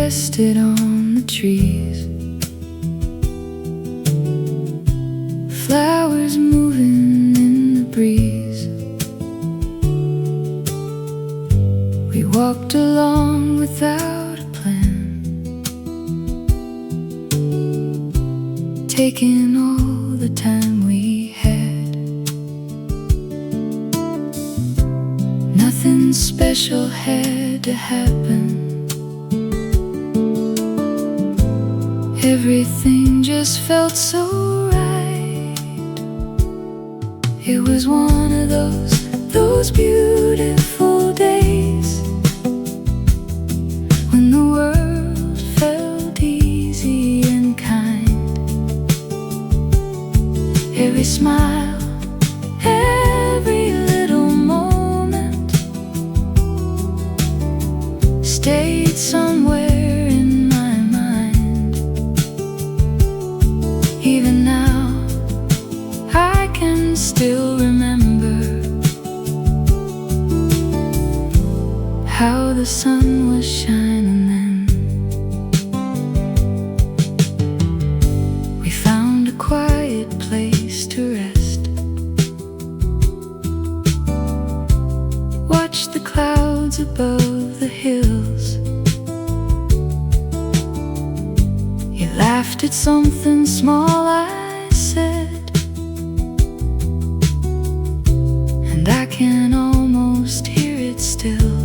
rested on the trees, flowers moving in the breeze. We walked along without a plan, taking all the time we had. Nothing special had to happen. Everything just felt so right. It was one of those beautiful days when the world felt easy and kind. Every smile, every little moment stayed somewhere in my mind. Even now, I can still remember how the sun was shining then. We found a quiet place to rest, watched the clouds above the hills. You laughed at something small I said, and I can almost hear it still.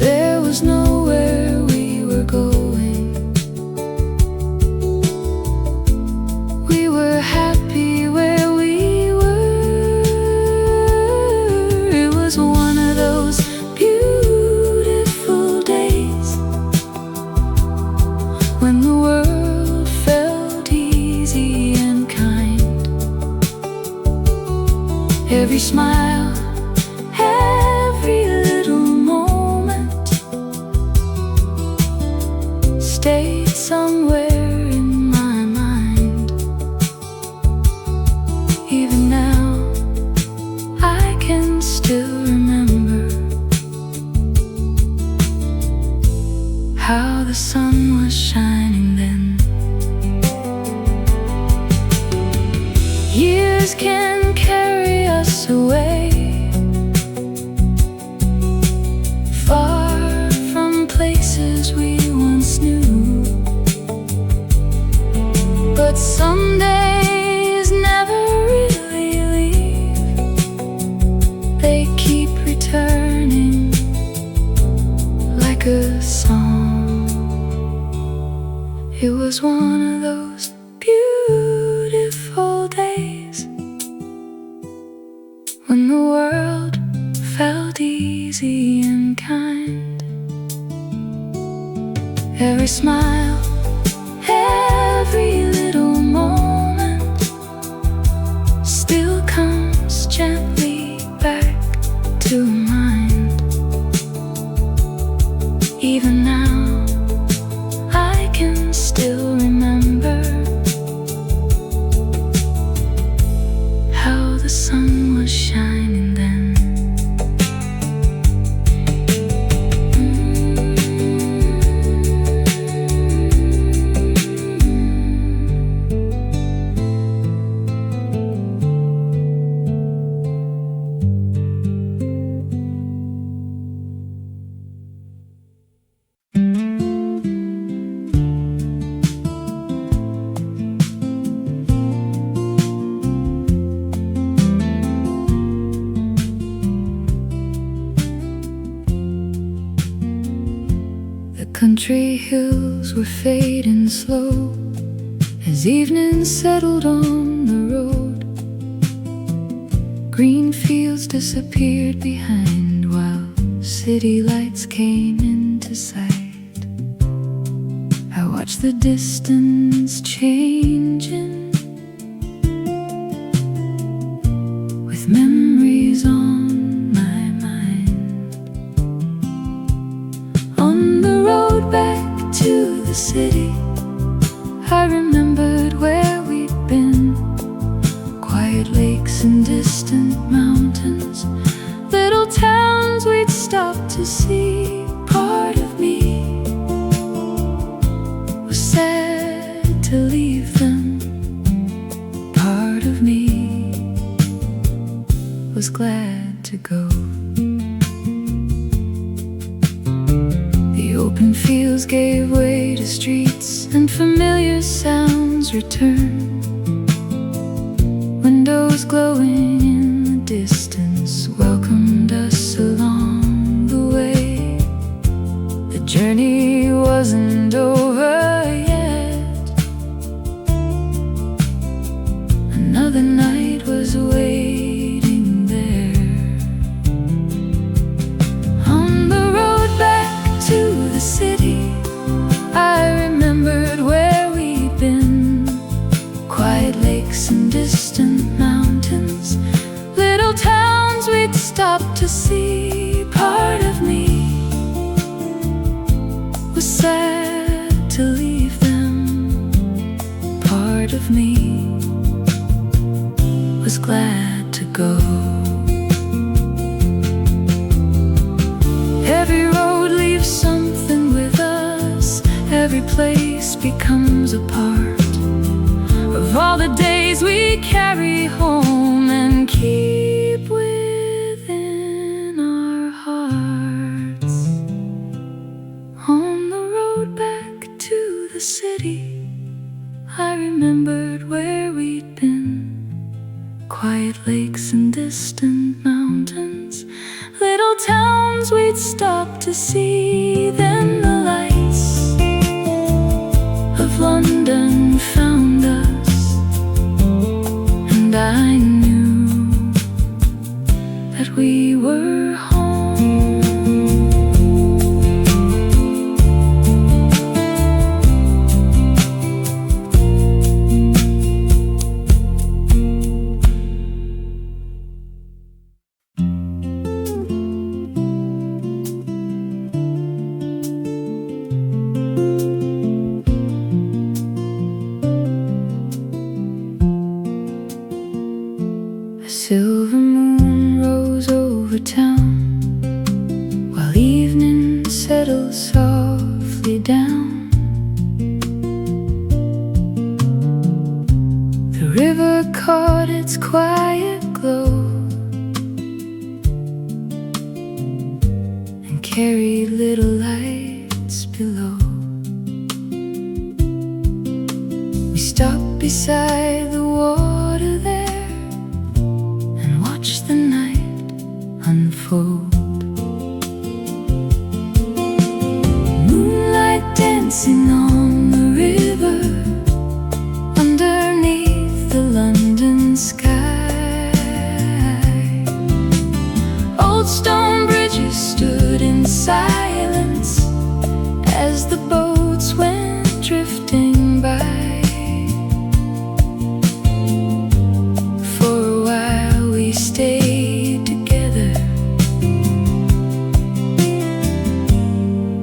There was nowhere we were going. We were happy where we were. It was one of those beautiful days when the world felt easy and kind. Every smile, every little moment stayed somewhere in my mind. Even now, I can still remember how the sun was shining then. Years can carry us away, far from places we once knew. But some days never really leave. They keep returning like a song. It was one of those beautiful days when the world felt easy and kind. Every smile, every little moment still comes gently back to mind. Even now, I can still remember how the sun was shining then. Country hills were fading slow as evening settled on the road. Green fields disappeared behind while city lights came into sight. I watched the distance changing with memories on my mind. On the road back to the city, I remembered where we'd been. Quiet lakes and distant mountains, little towns we'd stayed stopped to see. Part of me was sad to leave them. Part of me was glad to go. The open fields gave way to streets, and familiar sounds returned. Windows glowing in the distance welcomed us along the way. The journey wasn't over yet. Another night was waiting there. On the road back to the city, I remembered where we'd been. Quiet lakes and distant mountains, little towns we'd stopped to see. Part of me was sad to leave them. Part of me was glad to go. Every road leaves something with us. Every place becomes a part of all the days we carry home and keep within our hearts. On the road back to the city, I remembered where we'd been. Quiet lakes and distant mountains, little towns we'd stop to see. Then the lights of London found us, and I knew that we were home. A silver moon rose over town, while evening settled softly down. The river caught its quiet glow and carried little lights below. We stopped beside the water there and watched the night unfold. Moonlight dancing on the river, underneath the London sky. Old stone bridges stood in silence as the boats went drifting by. For a while we stayed together,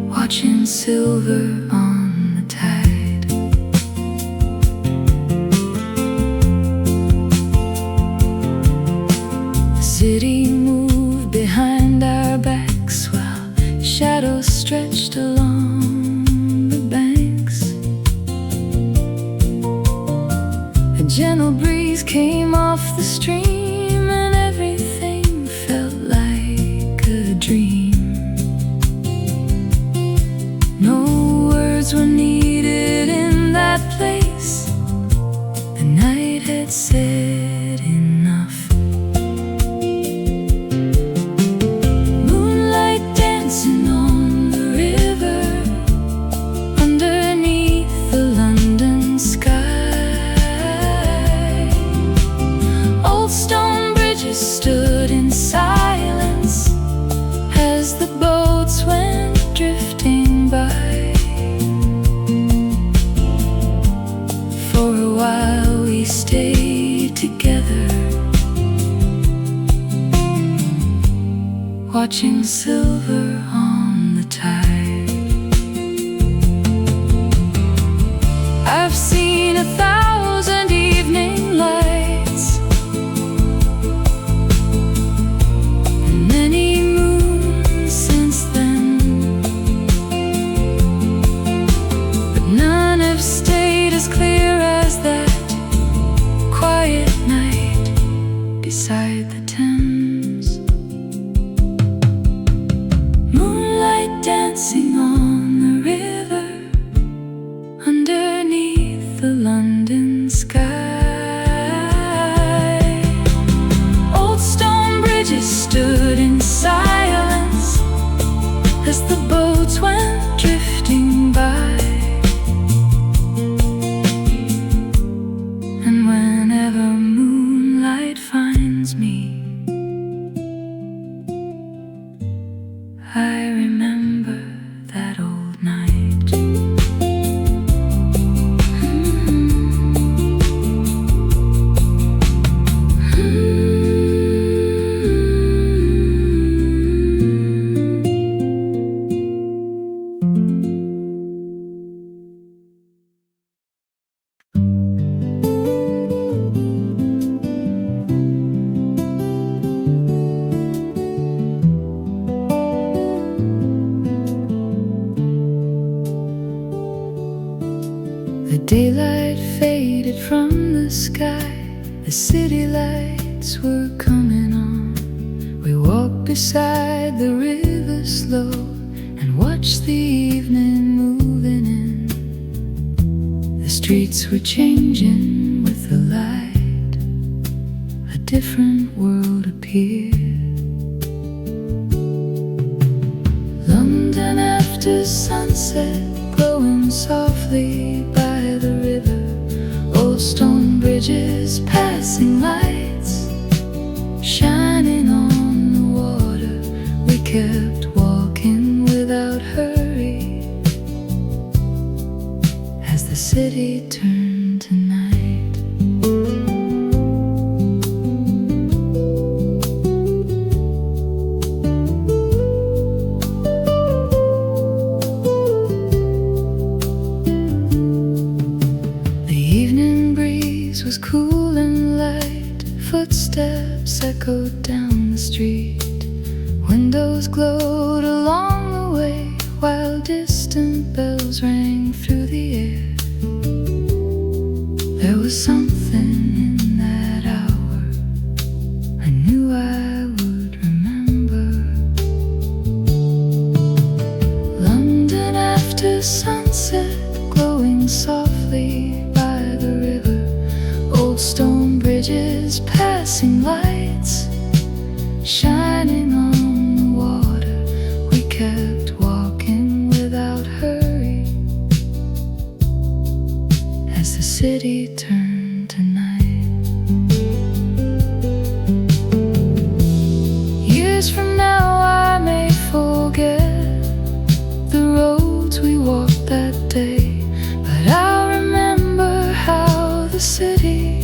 watching silver on the tide. The city moved behind our backs while shadows stretched along the banks. A gentle breeze came off the stream, and everything felt like a dream. No words were needed in that place. The night had said enough. Moonlight dancing on the river, underneath the London sky. Old stone bridges stood in silence as the boats went drifting by. For a while we stayed together, watching silver on the tide. I've seen 1,000 evening lights, many moons dancing on the river underneath the London sky. Old stone bridges stood in silence as the boats went drifting by. And whenever moonlight finds me, I remember that old night. The daylight faded from the sky. The city lights were coming on. We walked beside the river slow and watched the evening moving in. The streets were changing with the light. A different world appeared. London after sunset, glowing softly by the river. Old stone bridges, passing lights, shining on the water. We kept walking without hurry as the city turned to night. Was cool and light. Footsteps echoed down the street. Windows glowed along the way while distant bells rang through the air. There was something in that hour I knew I would remember. London after sunset, glowing softly by the river. Old stone bridges, passing lights, shining on the water. We kept walking without hurry as the city turned to night. Years from now I may forget the roads we walked that day, but I'll remember how the city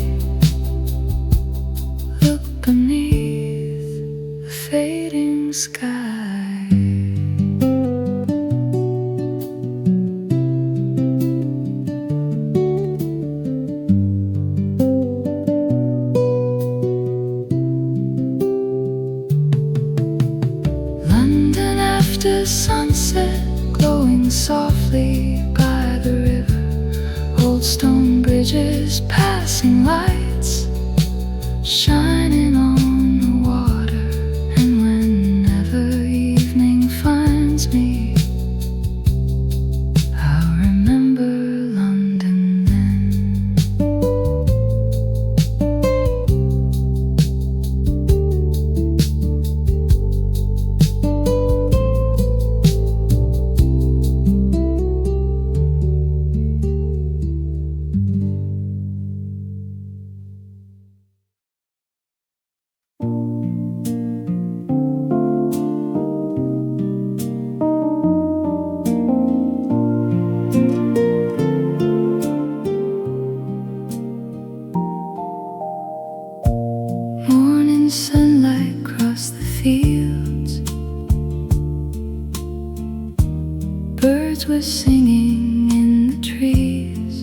beneath the fading sky. London after sunset, glowing softly by the river. Old stone bridges, passing lights, shining on the water. And whenever evening finds me, I'll remember London then. Morning sunlight across the fields. Birds were singing in the trees.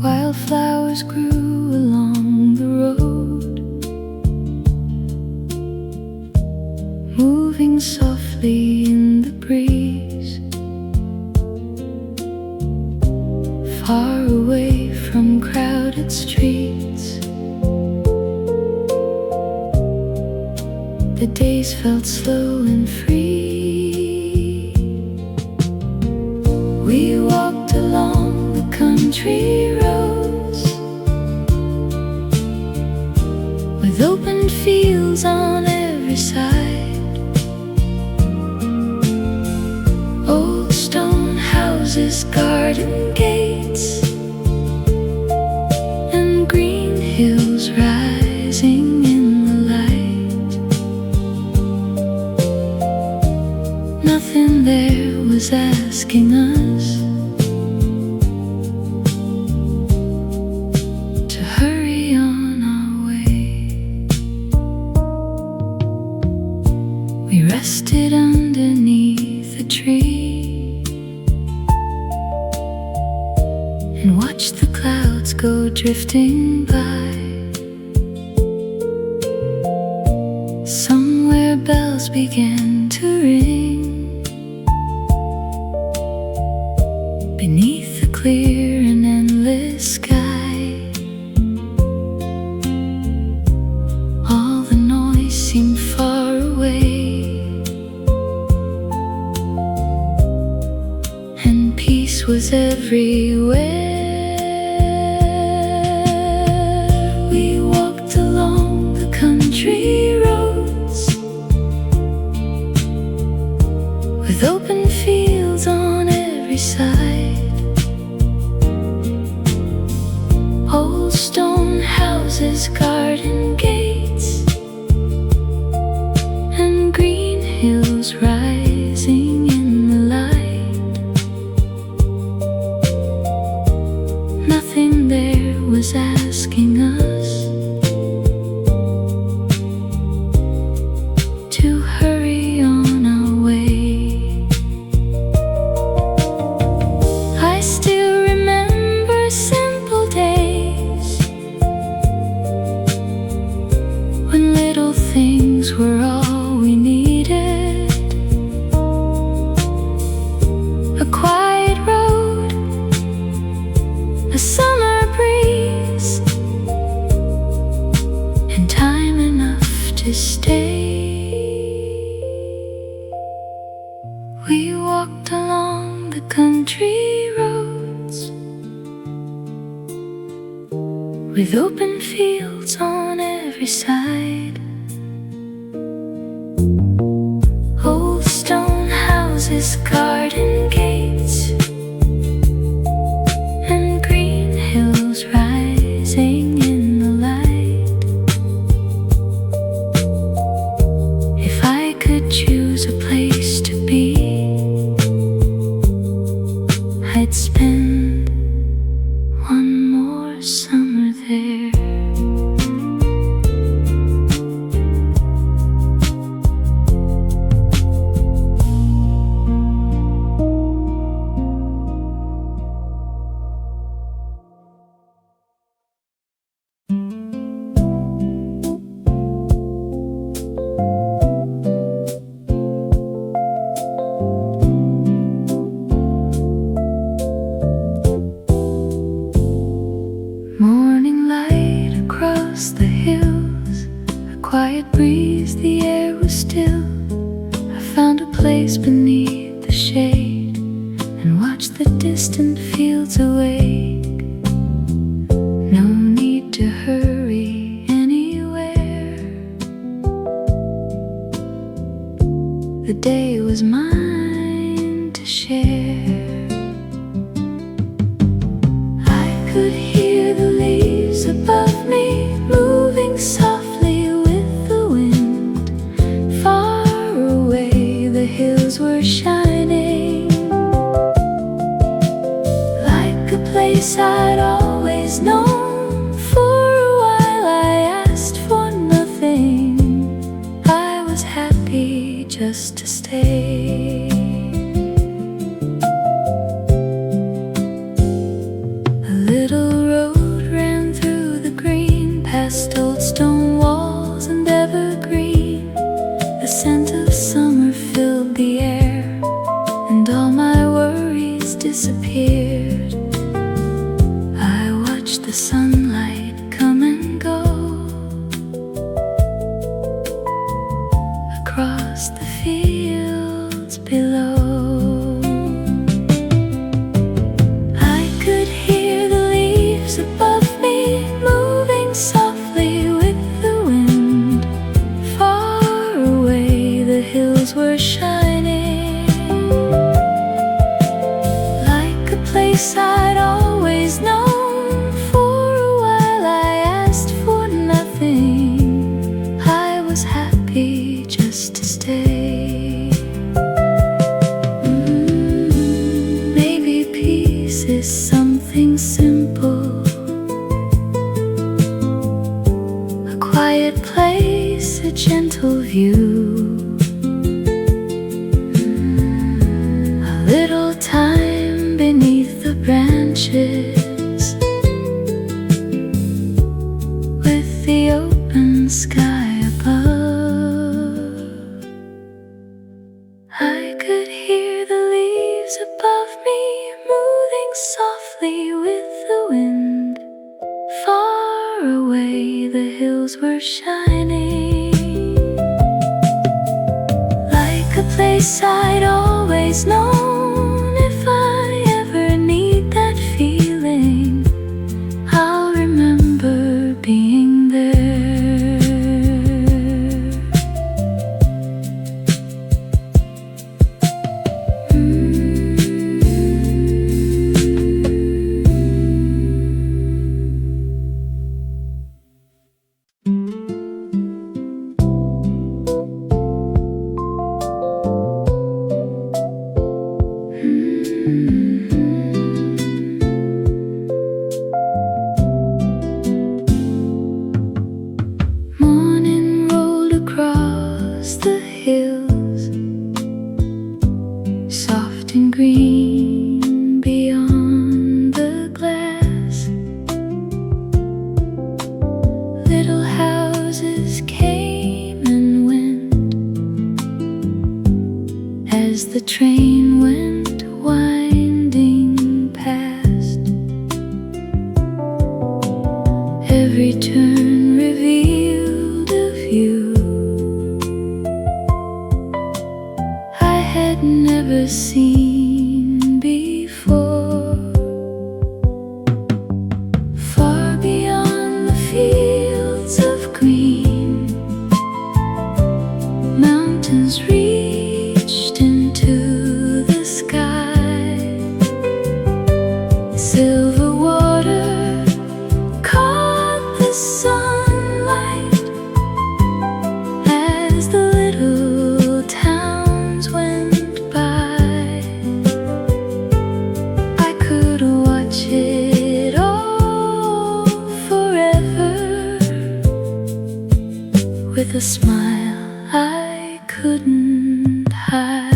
Wildflowers grew along the road, moving softly in the breeze. Far away from crowded streets, the days felt slow and free. country roads with open fields on every side, old stone houses, garden gates, and green hills rising in the light. Nothing there was asking us to hurry on our way. We rested underneath a tree and watched the clouds go drifting by. Somewhere bells began to ring beneath the clear and endless sky. All the noise seemed far away, and peace was everywhere. We walked along the country roads with open fields on every side, old stone houses, garden gates, and green hills rising in the light. Nothing there was asking us to hurry on our way. I still remember simple days when little things were all we needed. A quiet road, a summer breeze, and time enough to stay. We walked along the country roads with open fields on every side, old stone houses, garden gates, and green hills rising in the light. If I could choose a place to be, I'd spend one more summer there. Morning light across the hills, a quiet breeze, the air was still. I found a place beneath the shade and watched the distant fields awake. No need to hurry anywhere. The day was mine to share. I could hear the leaves above me moving softly with the wind. Far away the hills were shining like a place I'd always known. For a while I asked for nothing, I was happy just to stay. A little road ran through the green, past old stone walls and evergreen. The scent of summer filled the air, and all my worries disappeared. I watched the sunlight come and go across the fields below. I could hear gentle view. A little time beneath the branches, with the open sky above. I could hear the leaves above me moving softly with the wind. Far away the hills were shining, like a place I'd always known. If I ever need that feeling, I'll remember being there. Morning rolled across the hills, soft and green beyond the glass. Little houses came and went as the train went winding past. Every turn revealed a view I had never seen before. Far beyond the fields of green, mountains reached into the sky. Silver water caught the sunlight as the little towns went by. I could watch it all forever with a smile I couldn't hide.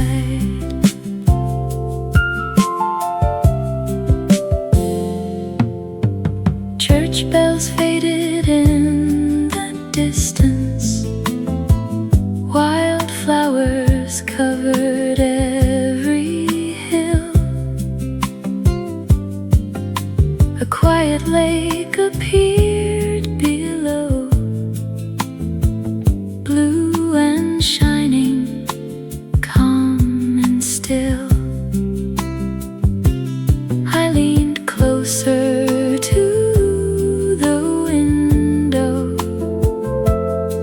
Church bells faded in the distance, wildflowers covered every hill. A quiet lake appeared below, blue and shining, calm and still. I leaned closer to the window,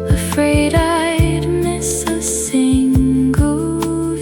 afraid I'd miss a single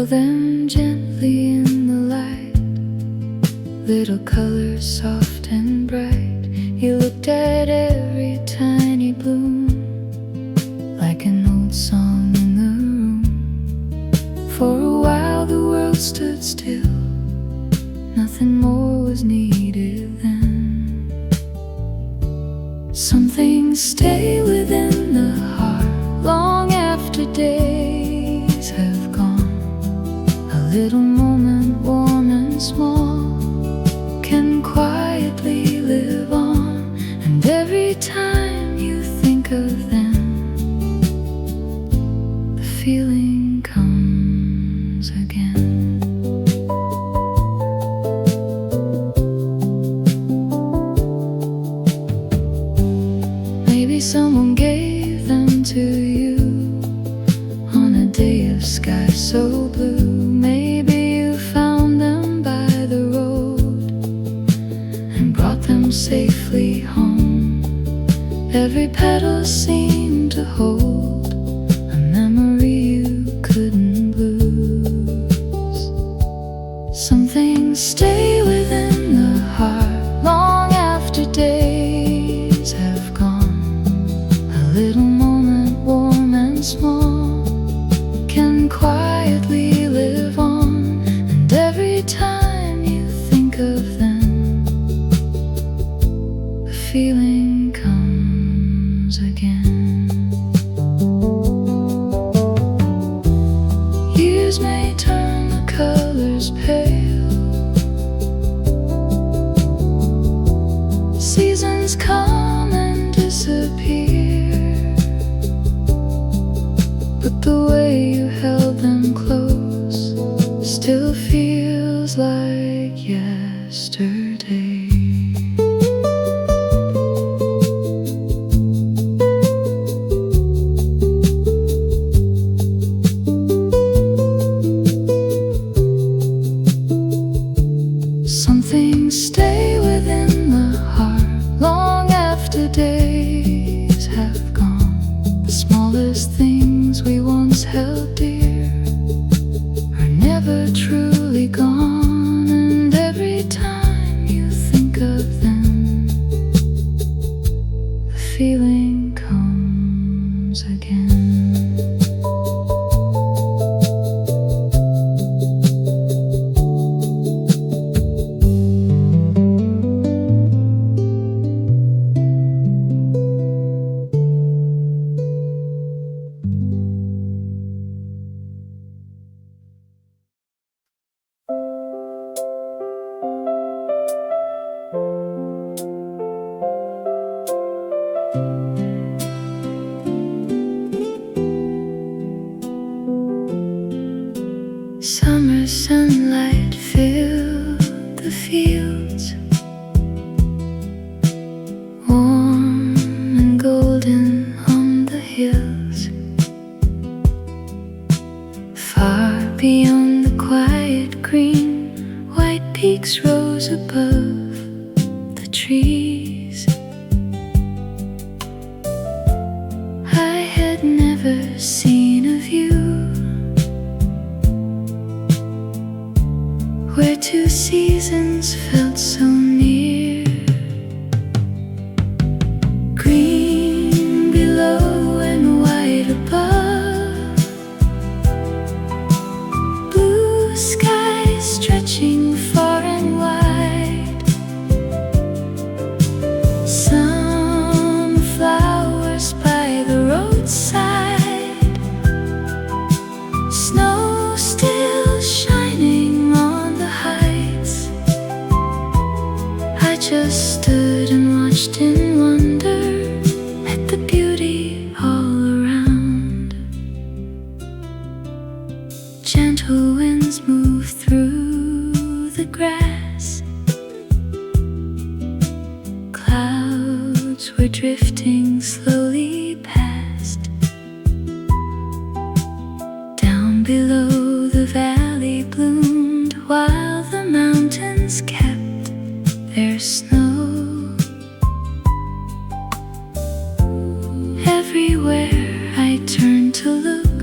them gently in the light, little colors soft and bright. He looked at every tiny bloom like an old song in the room. For a while the world stood still, nothing more was needed then. Some things stay within the heart long after days have gone. A little moment, warm and small, can quietly live on. And every time you think of them, the feeling comes again. Maybe someone gave them to you on a day of sky so blue. Maybe you found them by the road and brought them safely home. Every petal seemed to hold a memory you couldn't lose. Some things stay within the heart long after days have gone. A little moment, warm and small, can quietly live on. And every time you think of them, the feeling comes again. Years may turn the colors pale, seasons come and disappear, but the way you held them close still feels like yesterday. Some things stay within the heart long after days have gone. The smallest things we once held dear are never truly gone. And every time you think of them, the feeling comes again. Summer sunlight filled the fields, warm and golden on the hills. Far beyond the quiet green, white peaks rose above the trees. I had never seen a view where two seasons felt so near. Green below and white above, blue skies stretching far and wide. Some flowers by the roadside, snow still shining on the heights. I just stood and watched in wonder at the beauty all around. Gentle winds move through the grass, clouds were drifting slowly past. Down below the valley bloomed while the mountains kept their snow. Everywhere I turned to look,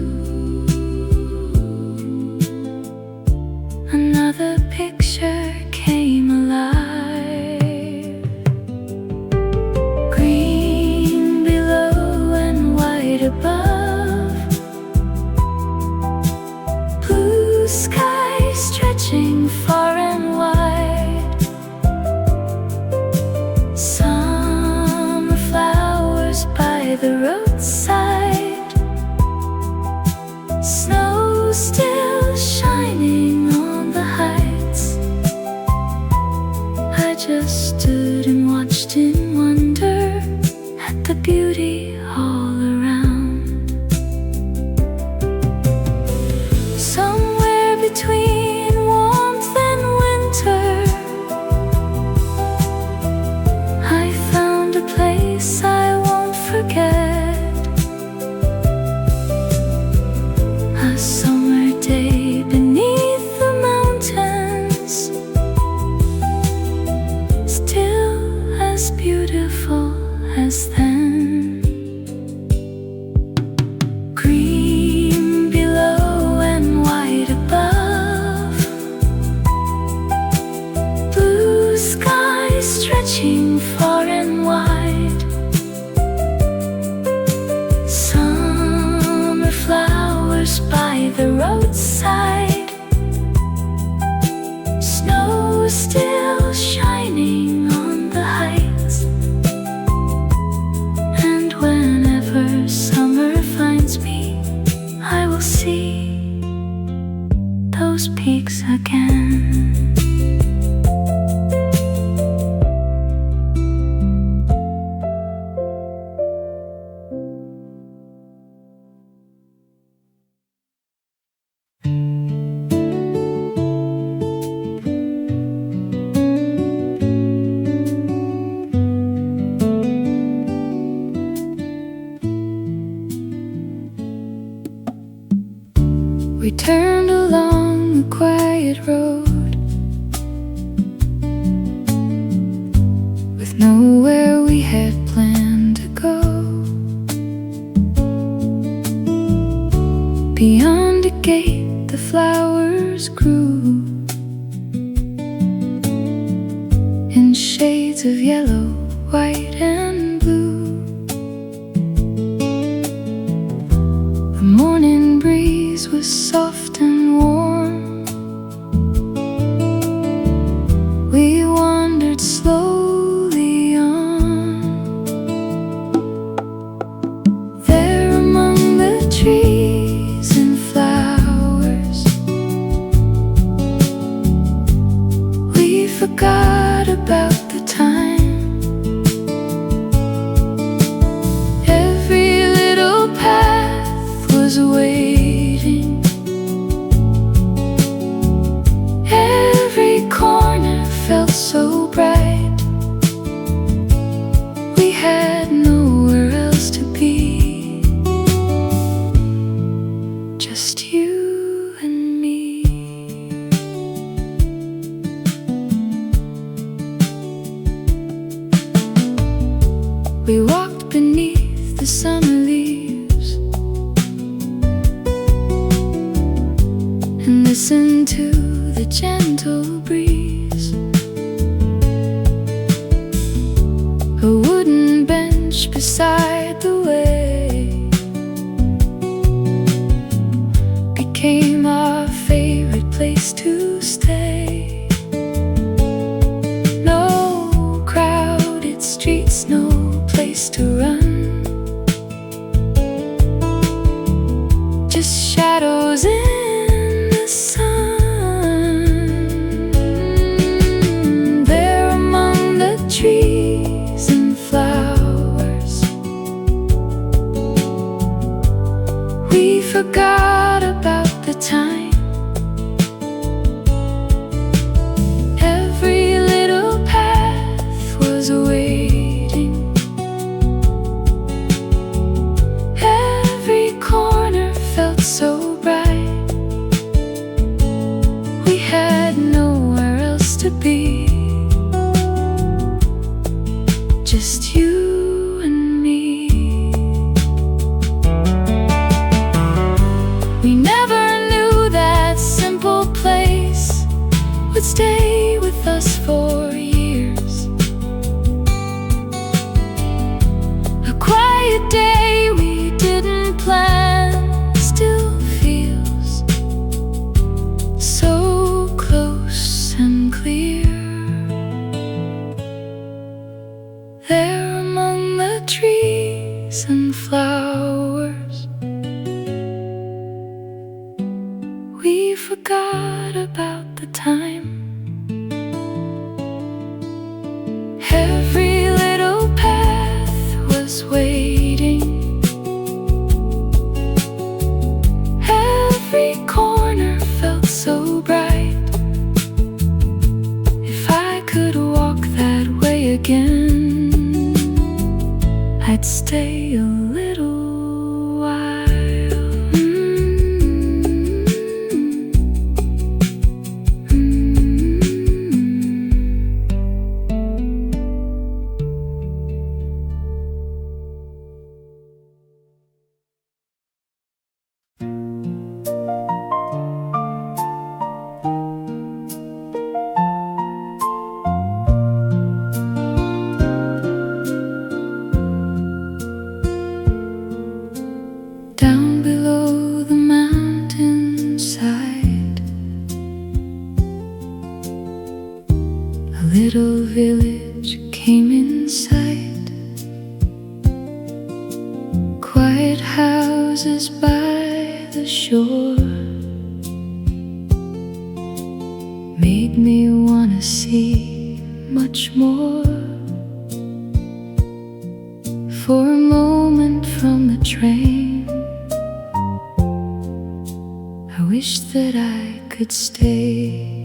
by the roadside, snow still shining on the heights. I just stood and watched in wonder at the beauty all around. Somewhere between warmth and winter, I found a place I won't forget. A summer day beneath the mountains, still as beautiful as then. Green below and white above, blue sky stretching far and wide. Summer flowers by the roadside, snow still shining on the heights. And whenever summer finds me, I will see those peaks again. We turned along the quiet road, with nowhere we had planned to go. Beyond a gate the flowers grew in shades of yellow, white and blue. The morning breeze was soft and warm. We wandered slowly on. There among the trees and flowers, we forgot about the time. Every little path was waiting, every corner felt so bright. We had nowhere else to be, just you and me. We walked beneath the summer leaves and listened to the gentle breeze. A wooden bench beside the way became our favorite place to stay. No crowded streets, no place to run, just shadows in the sun. There among the trees and flowers, we forgot about the time. Every little path was waiting, every corner felt so bright. We had nowhere else to be, just you and me. We never knew that simple place would stay with us for years. A quiet day we didn't plan still feels so close and clear. There among the trees and waiting. Every corner felt so bright. If I could walk that way again, I'd stay a little while. Down below the mountainside, a little village came in sight. Quiet houses by the shore made me wanna see much more. For a moment from the train, I wish that I could stay.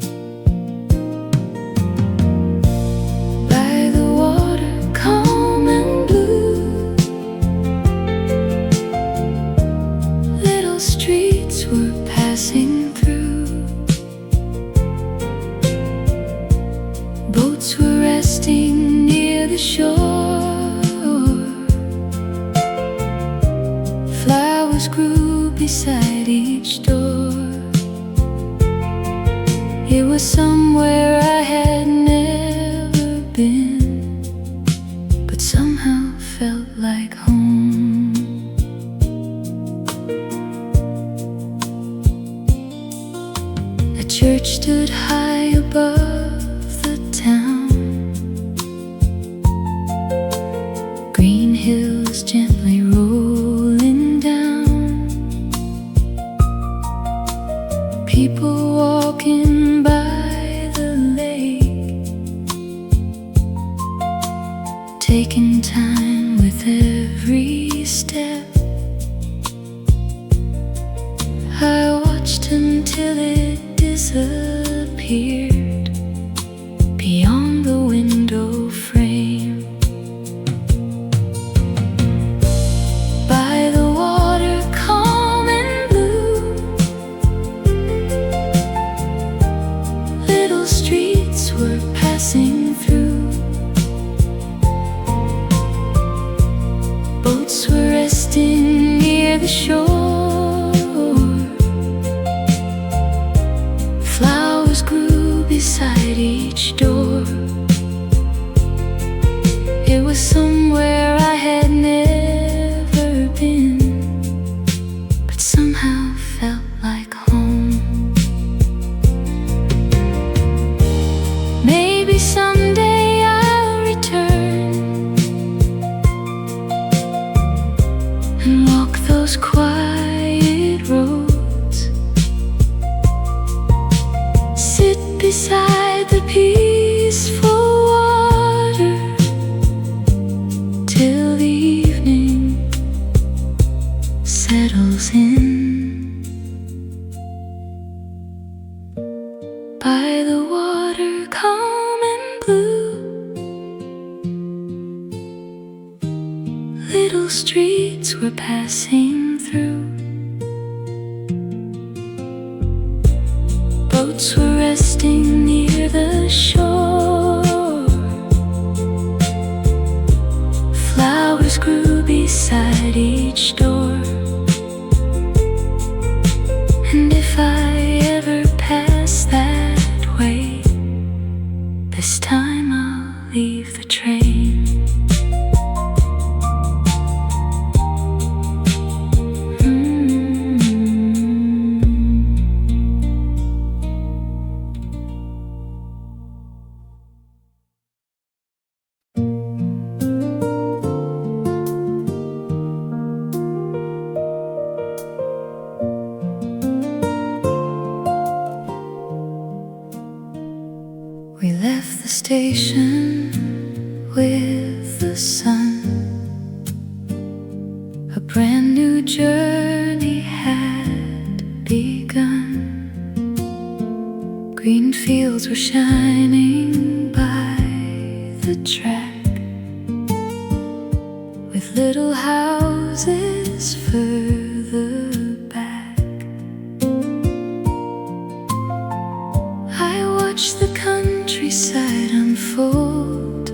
By the water, calm and blue, little streets were passing through. Boats were resting near the shore. Flowers grew beside each door. It was somewhere I had never been, but somehow felt like home. The church stood high above the town. Green hills gently rolling down. People walking by the lake, taking time with every step. I watched until it disappeared beyond the window frame. By the water, calm and blue, little streets were passing through. Boats were resting near the shore. Flowers grew beside each door. It was somewhere I had never been, but somehow felt like home. Maybe someday I'll return and walk those quiet roads, sit beside the peaceful water till the evening settles in. By the water, calm and blue, little streets were passing through. Boats were resting near the shore. Flowers grew beside each door. And if I ever pass that way, this time I'll leave the train. We left the left the station with the sun A brand new journey had begun. Green fields were shining by the track, with little houses further back. I watched the countryside unfold,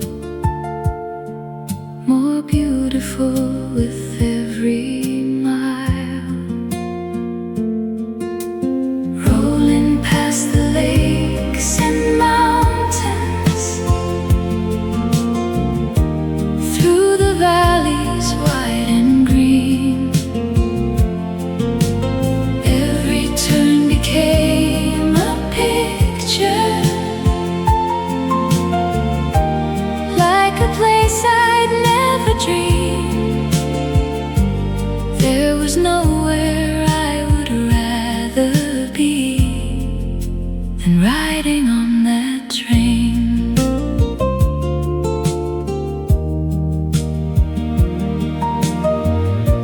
more beautiful with every mile. Rolling past the lakes and mountains, through the valleys wide and green. Every turn became a picture, like a place I'd never dreamed. There was nowhere I would rather be than riding on that train.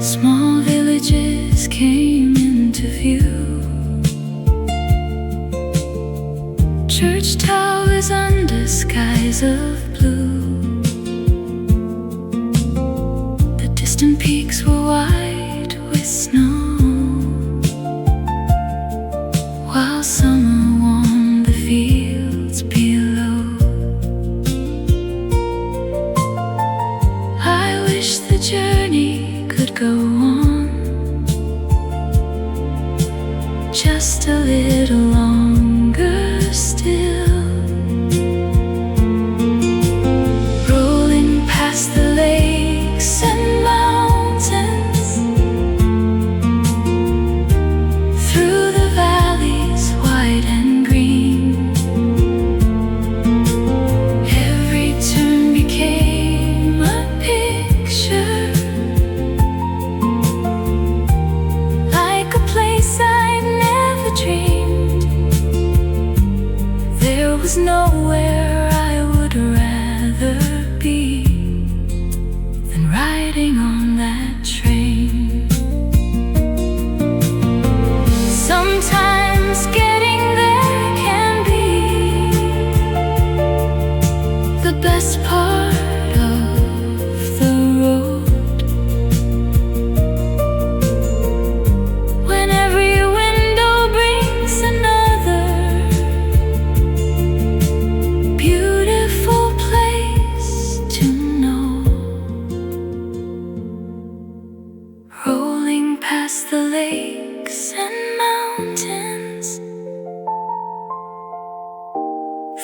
Small villages came into view, church towers under skies of blue. The distant peaks were white with snow, while summer warmed the fields below. I wish the journey could go on just a little longer still. Rolling past the lakes and mountains, through the valleys wide and green. Every turn became a picture, like a place I'd never dreamed. There was nowhere I would rather be than riding on that train. Sometimes getting there can be the best part of the road, when every window brings another beautiful place to know. Rolling past the lakes and mountains,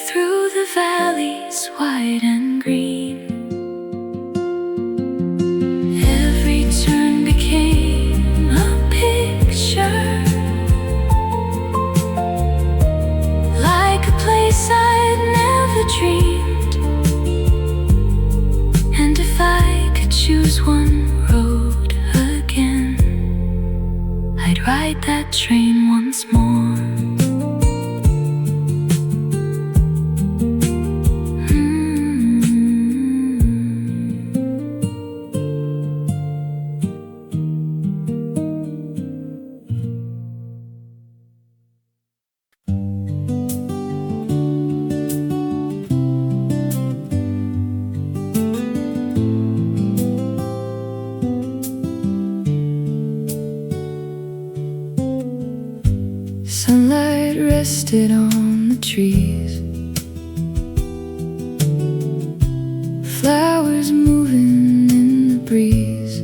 through the valleys wide and green. Every turn became a picture, like a place I'd never dreamed. And if I could choose one road again, I'd ride that train once more. Sunlight rested on the trees, flowers moving in the breeze.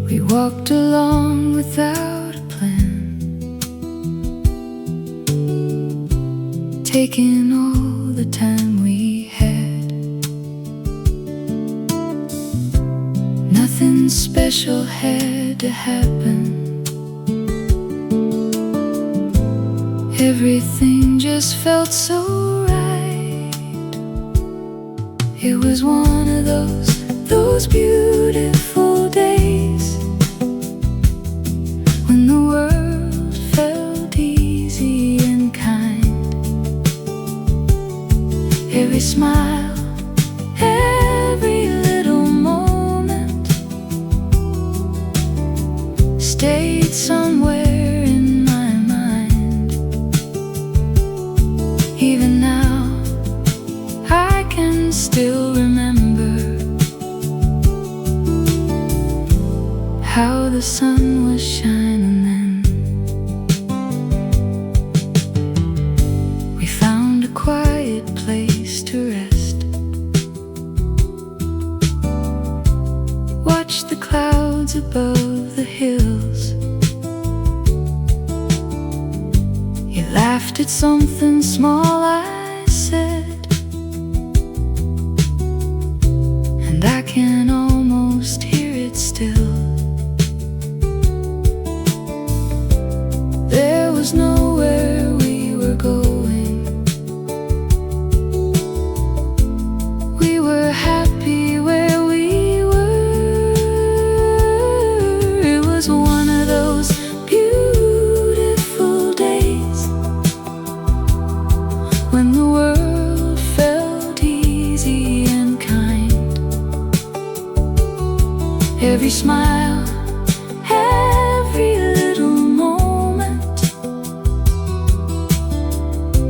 We walked along without a plan, taking all the time we had. Nothing special had to happen, everything just felt so right. It was one of those beautiful days when the world felt easy and kind. Every smile, every little moment the sun was shining then. We found a quiet place to rest, watched the clouds above the hills. You laughed at something small I said, and I can almost hear it still. There was nowhere we were going. We were happy where we were. It was one of those beautiful days when the world felt easy and kind. Every smile, every little moment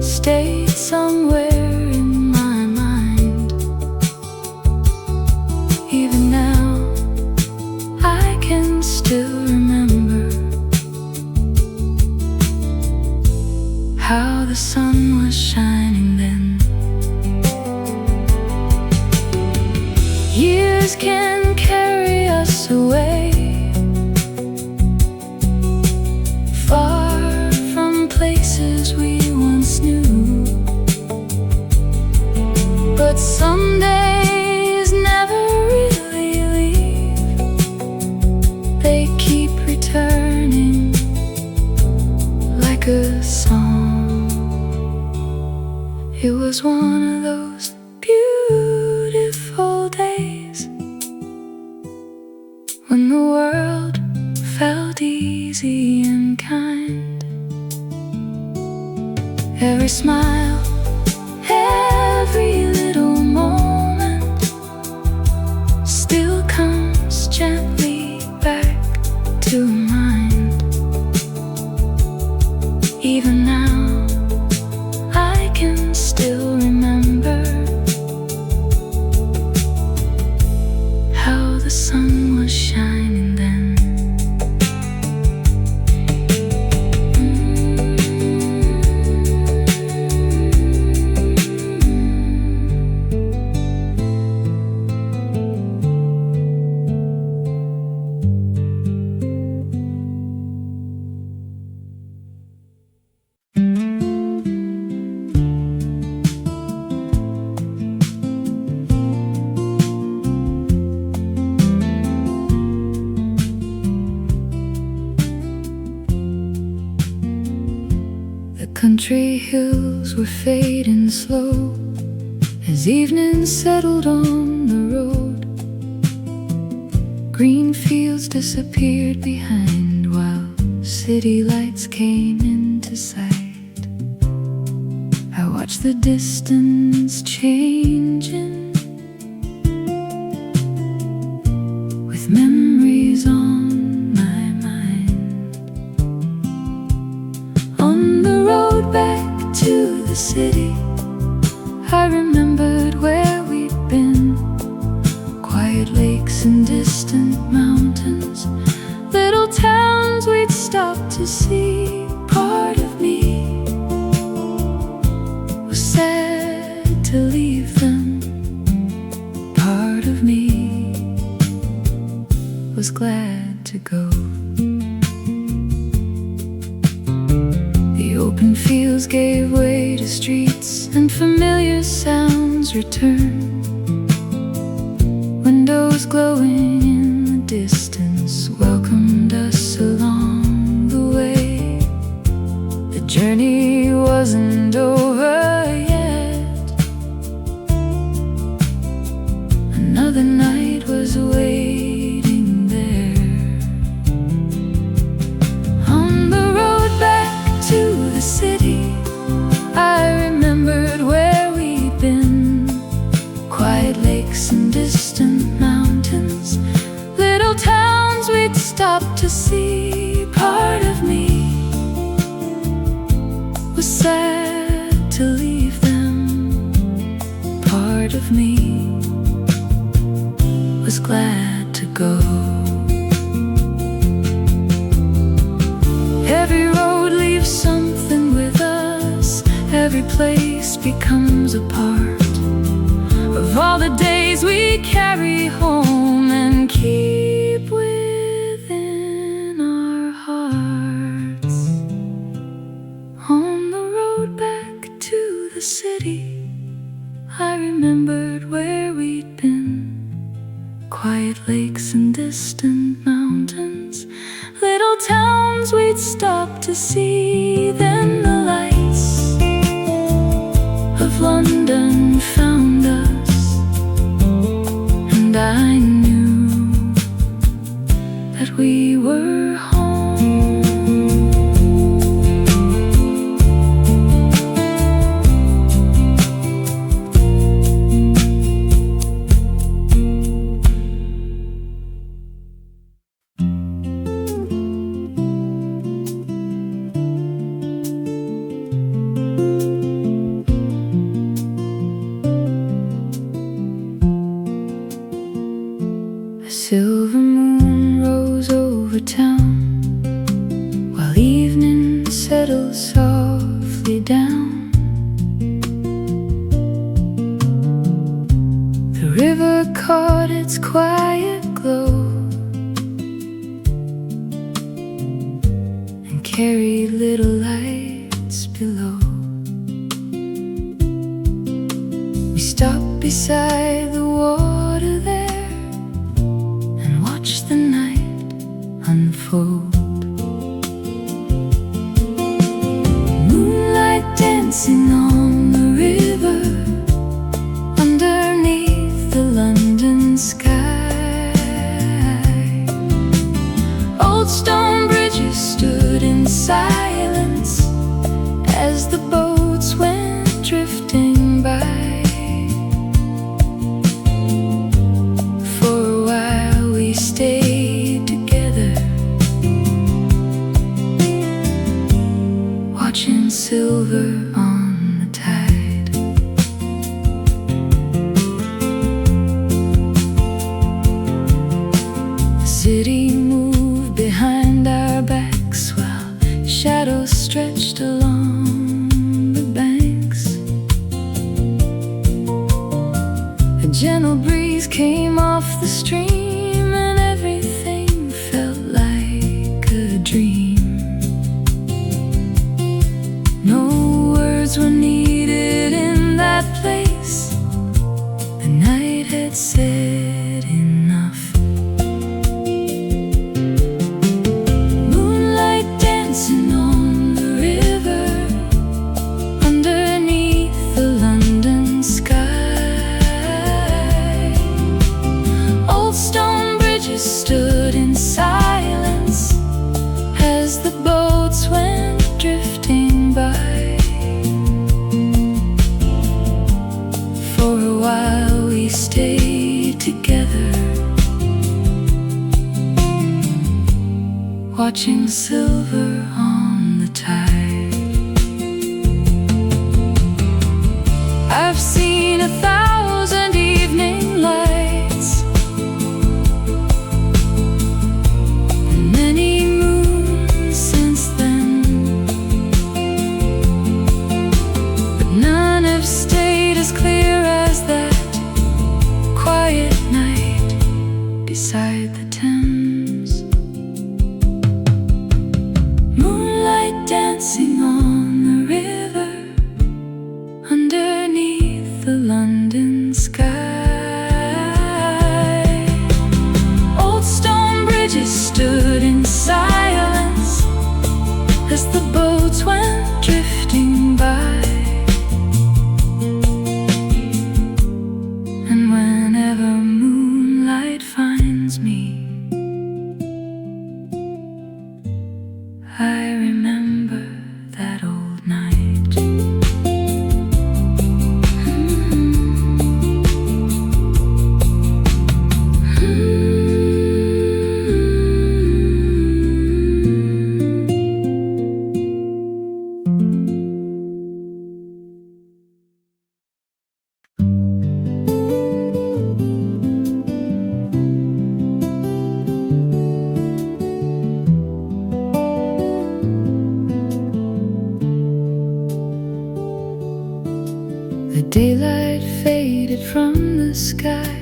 stayed somewhere in my mind. Even now, I can still remember how the sun was shining then. Years can carry us away, far from places we once knew. But some days never really leave. They keep returning like a song. It was one of those beautiful days when the world felt easy and kind. Every smile, every little moment still comes gently back to mind. Even now, I can still remember how the sun was shining then. Country hills were fading slow as evening settled on the road. Green fields disappeared behind while city lights came into sight. I watched the distance changing with memories on my mind. On the road back to the city, I remembered where we'd been. Quiet lakes and distant mountains, little towns we'd stopped to see. Part of me was sad to leave them. Part of me was glad to go. The open fields gave way to streets and familiar sounds returned. Windows glowing in the distance welcomed us along the way. The journey wasn't over yet. Another night was waiting there. On the road back to the city, I remembered where we'd been. Quiet lakes and distant mountains, little towns we'd stopped to see. Part of me was sad to leave them. Part of me was glad to go. every place becomes a part of all the days we carry home and keep within our hearts. On the road back to the city, I remembered where we'd been. Quiet lakes and distant mountains, little towns we'd stop to see. Then the lights of London found us, and I knew that we were home. A silver moon rose over town, while evening settled softly down. The river caught its quiet glow and carried little lights below. We stopped beside the water there, the night unfold. Moonlight dancing on the river, underneath the London sky. Old stone bridges stood in silence as the boats went drifting by. Stayed together, watching silver on the tide. The city moved behind our backs while shadows stretched along the banks. A gentle breeze came off the stream, were needed in that place. The night had said enough. Moonlight dancing on the river, underneath the London sky. Old stone bridges stood in silence as the boats went drifting by. Stayed together, watching silver on the tide. I've seen 1,000 evening lights, and many moons since then, but none have stayed as clear as that quiet night beside the Thames. Moonlight dancing on the river, underneath the London sky. Old stone bridges stood in silence as the boats went drifting by. Moonlight finds me, it from the sky.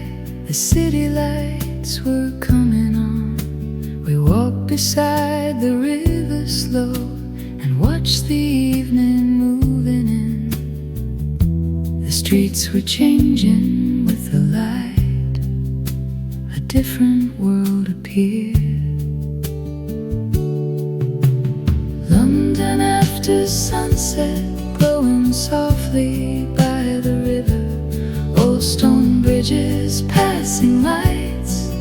The city lights were coming on. We walked beside the river slow and watched the evening moving in. The streets were changing with the light. A different world appeared. London after sunset, glowing softly by the river. Old stone bridges, passing lights,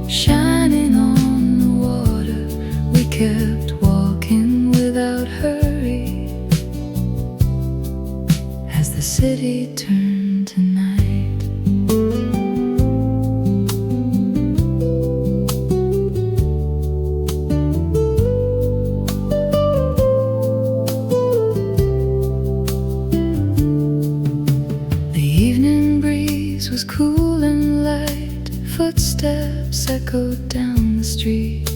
shining on the water. We kept walking without hurry as the city turned to night. Was cool and light. Footsteps echoed down the street.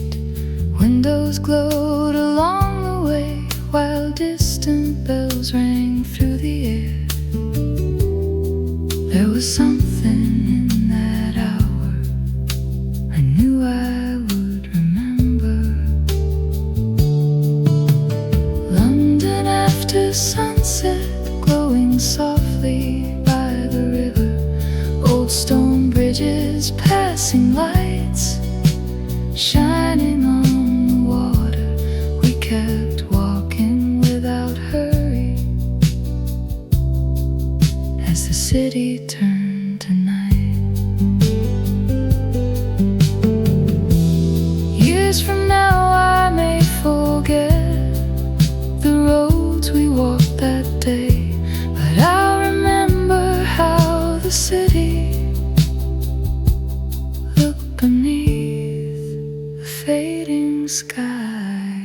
Windows glowed along the way while distant bells rang through the air. There was something in that hour I knew I would remember. London after sunset, glowing softly by the river. Old stone bridges, passing lights, shining on the water. We kept walking without hurry as the city turned to night. Years from now I may forget the roads we walked that day, but I'll remember how the city beneath the fading sky.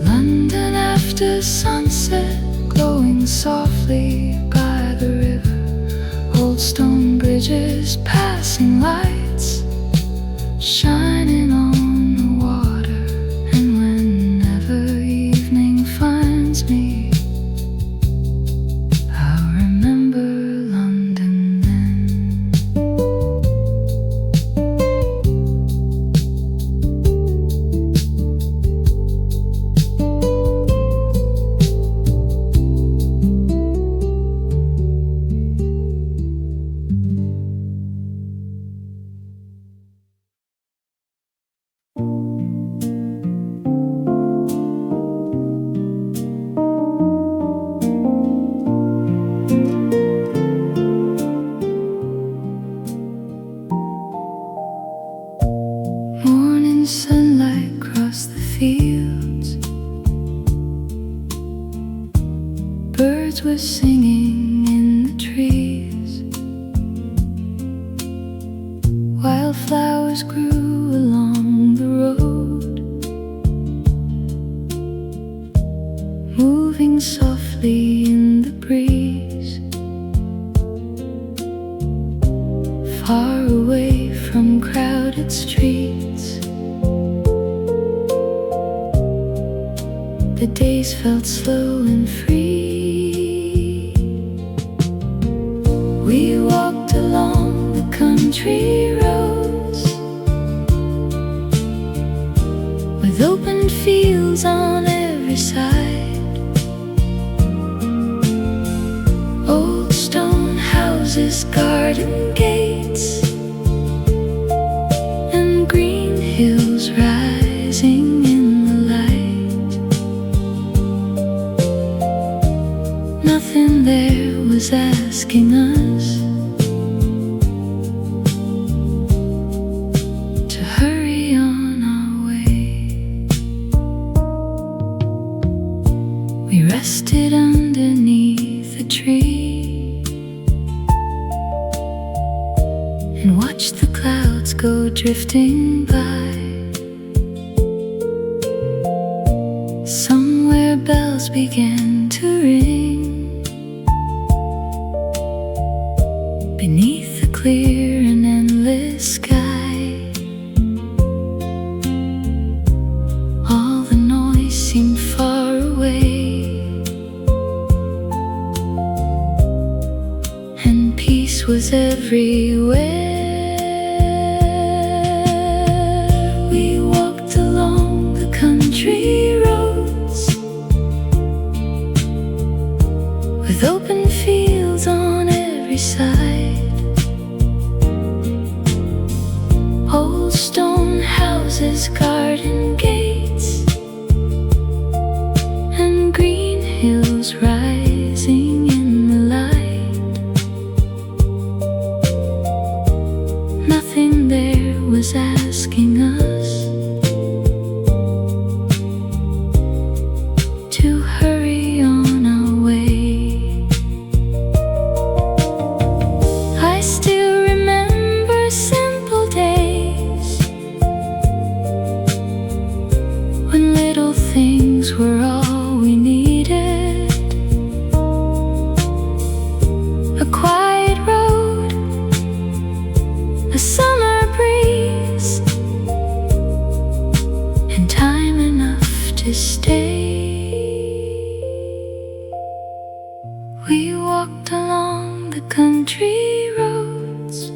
London after sunset, glowing softly by the river. Old stone bridges, passing lights, shining on the water. And whenever evening finds me, I'll remember London then. Sunlight across the fields. Birds were singing in the trees. Wildflowers grew along the road, moving softly in the breeze. Far away from crowded streets, the days felt slow and free. We walked along the country roads with open fields on every side. Old stone houses, garden gates, and green hills rising in the light. Nothing there was asking us to hurry on our way. We rested underneath a tree and watched the clouds go drifting by. Somewhere bells began to ring beneath the clear everywhere. We walked along the country roads with open fields on every side, old stone houses, garden gates, and green hills rising in the light. Nothing there was asking us to hurry on our way. I still remember simple days when little things were all we needed. A quiet road, a summer breeze, and time enough to stay. We walked along the country roads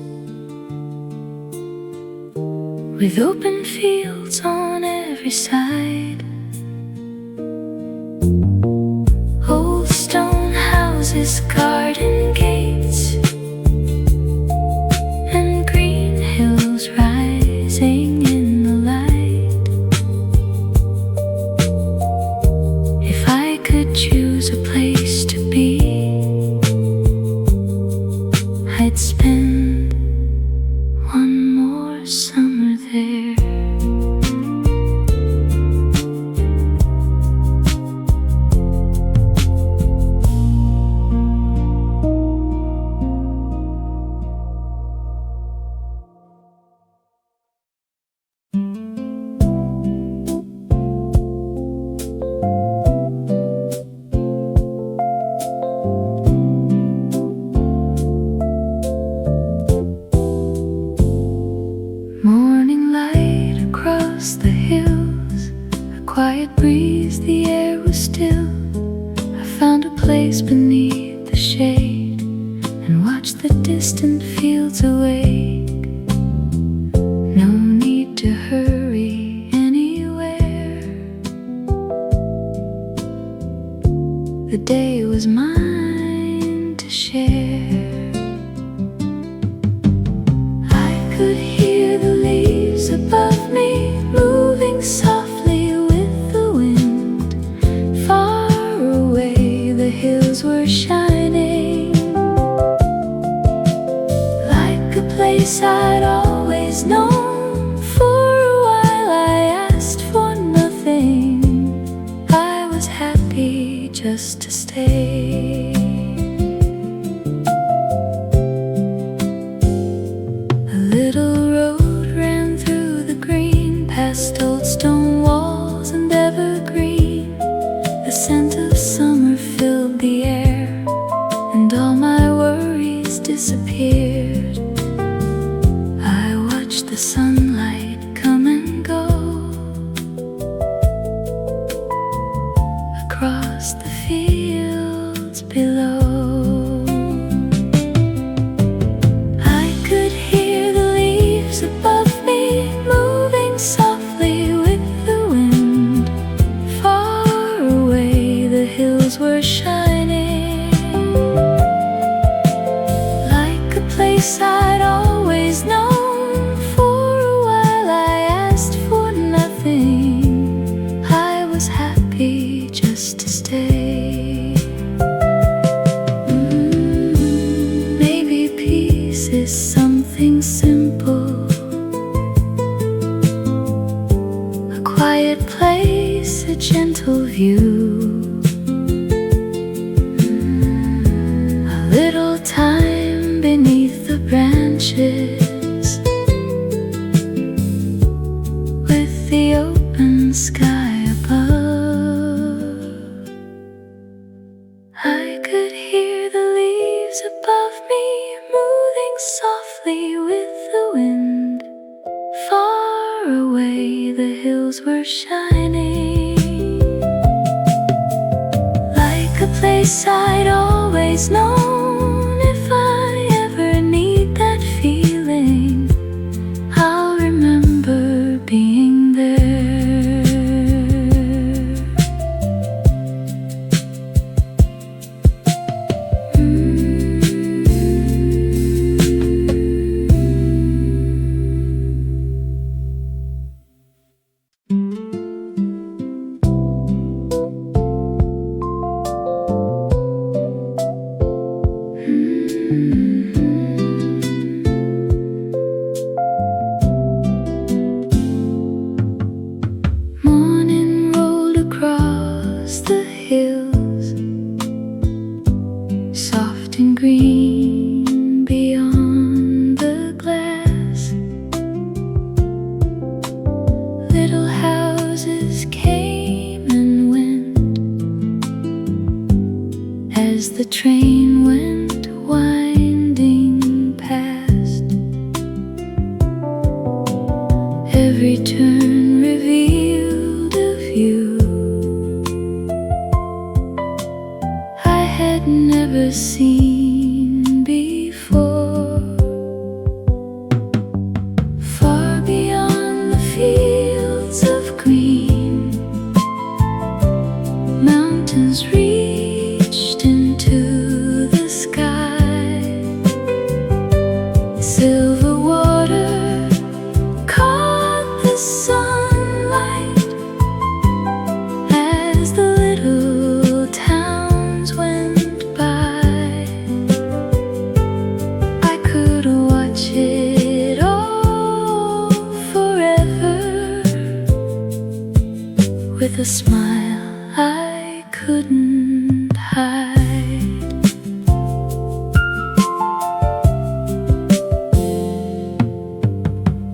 with open fields on every side, old stone houses, garden gates, and green hills rising in the light. If I could choose a place to be, I'd spend one more summer there. Morning light across the hills, a quiet breeze, the air was still. I found a place beneath the shade and watched the distant fields awake. No need to hurry anywhere. The day was mine to share. I could hear the leaves above me moving softly with the wind. Far away the hills were shining, like a place I'd always known. For a while I asked for nothing, I was happy just to stay. A little road ran through the green, past old stone walls and evergreen. The scent of summer filled the air, and all my worries disappeared. I watched the sunlight come and go across the fields below. I could hear the leaves above me moving softly with the wind. Far away the hills were shining, like a place I'd always known. For a while I asked for nothing, I was happy just to stay. Maybe peace is something simple, a quiet place, a gentle view, a little time beneath the branches, with the open sky above. I could hear the leaves above me moving softly with the wind. Far away the hills were shining, like a place I'd always known. If I ever need them, every turn revealed a view I had never seen before. Far beyond the fields of green, mountains reached into the sky. Silver water caught the sunlight as the little towns went by. I could watch it all forever with a smile I couldn't hide.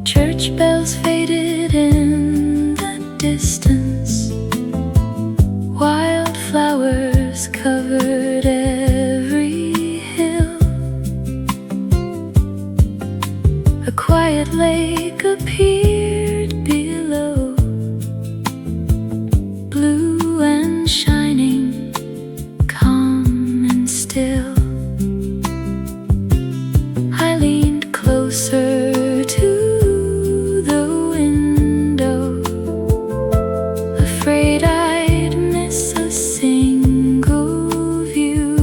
Church bells faded in the distance. Wildflowers covered every hill. A quiet lake appeared below, blue and shining, calm and still. I leaned closer to the window, afraid I'd miss a single view.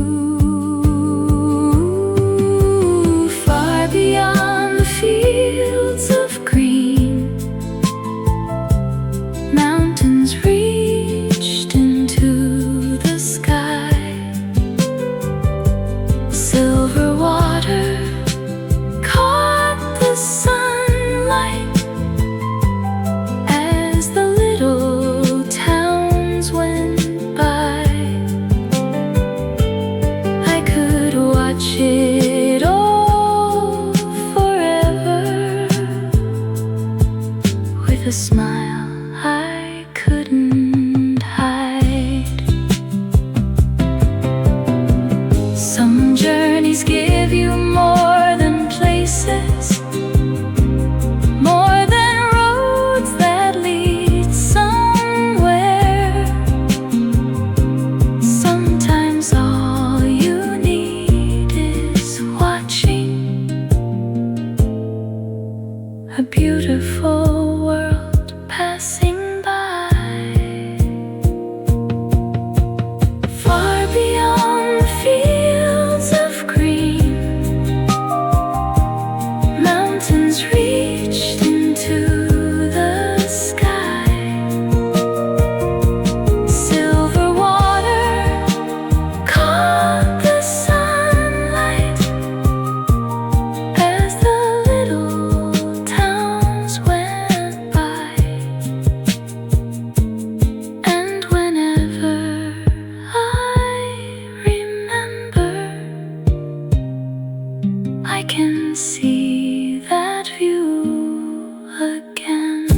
Far beyond the fields of green, mountains reached into the sky. Silver water caught the sunlight as the little towns went by. I could watch it all forever with a smile I couldn't hide. Some journeys give you more than places, more than roads that lead somewhere. Sometimes all you need is watching a beautiful world passing by. Far beyond the fields of green, mountains reached into the sky. Silver water caught the sunlight as the little towns went by. And whenever I remember, I can see that view again.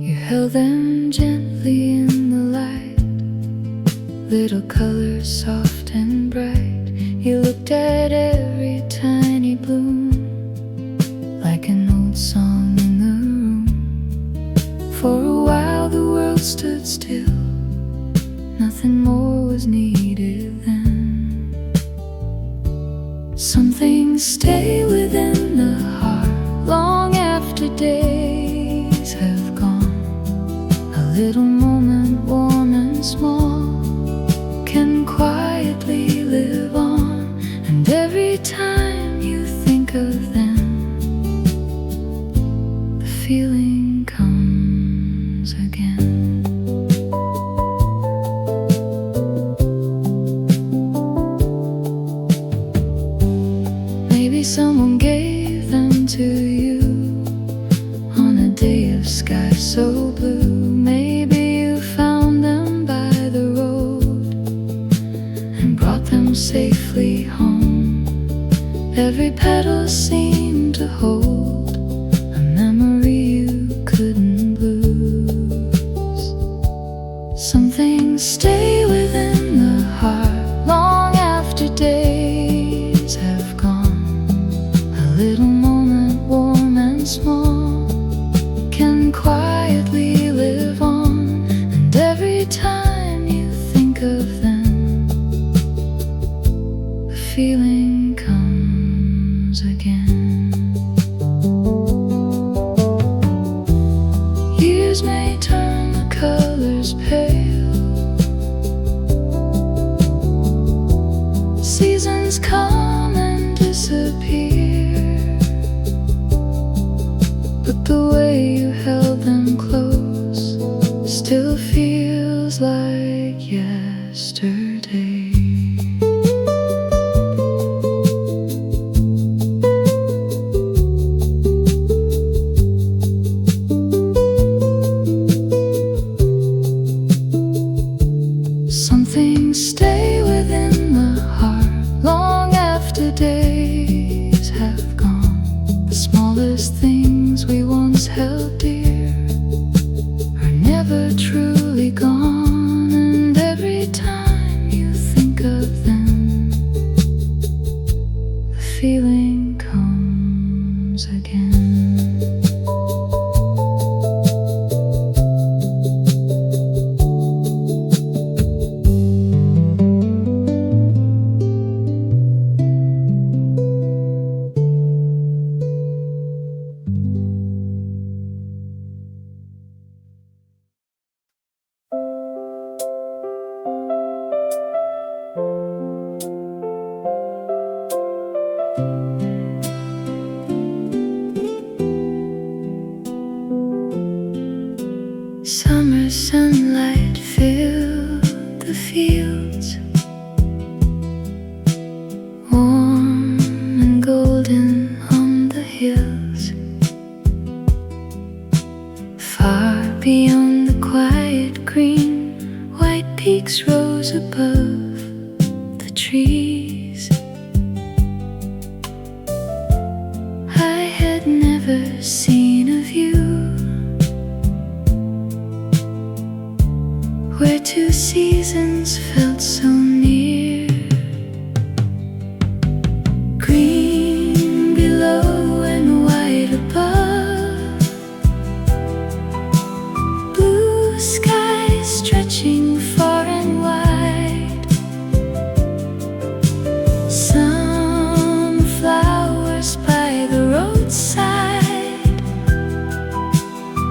You held them gently in the light, little colors soft and bright. You looked at every tiny bloom like an old song in the room. For a while the world stood still, nothing more was needed then. Some things stay within the heart long after days have gone. A little moment, warm and small, can quietly live on. And every time you think of them, the feeling comes again. Maybe someone gave them to you on a day of sky so blue. Maybe you found them every petal seemed to hold a memory you couldn't lose. Some things stay within the heart long after days have gone. A little moment, warm and small, can quietly live on. And every time you think of them, the feeling comes again. Years may turn the colors pale, seasons come and disappear, but the way you held them close still feels like yesterday. Some things stay within the heart long after days have gone. The smallest things we once held dear are never truly gone. And every time you think of them, the feeling comes again. Summer sunlight filled the fields, warm and golden on the hills. Far beyond the quiet green, white peaks rose above the trees. I had never seen a view where two seasons felt so near. Green below and white above, blue skies stretching far and wide. Some flowers by the roadside,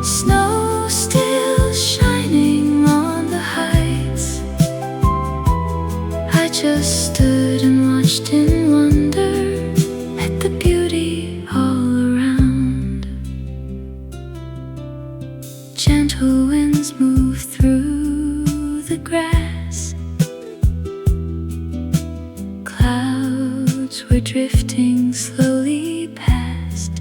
snow still shining on the heights. I just stood and watched in wonder at the beauty all around. Gentle winds move through the grass, clouds were drifting slowly past.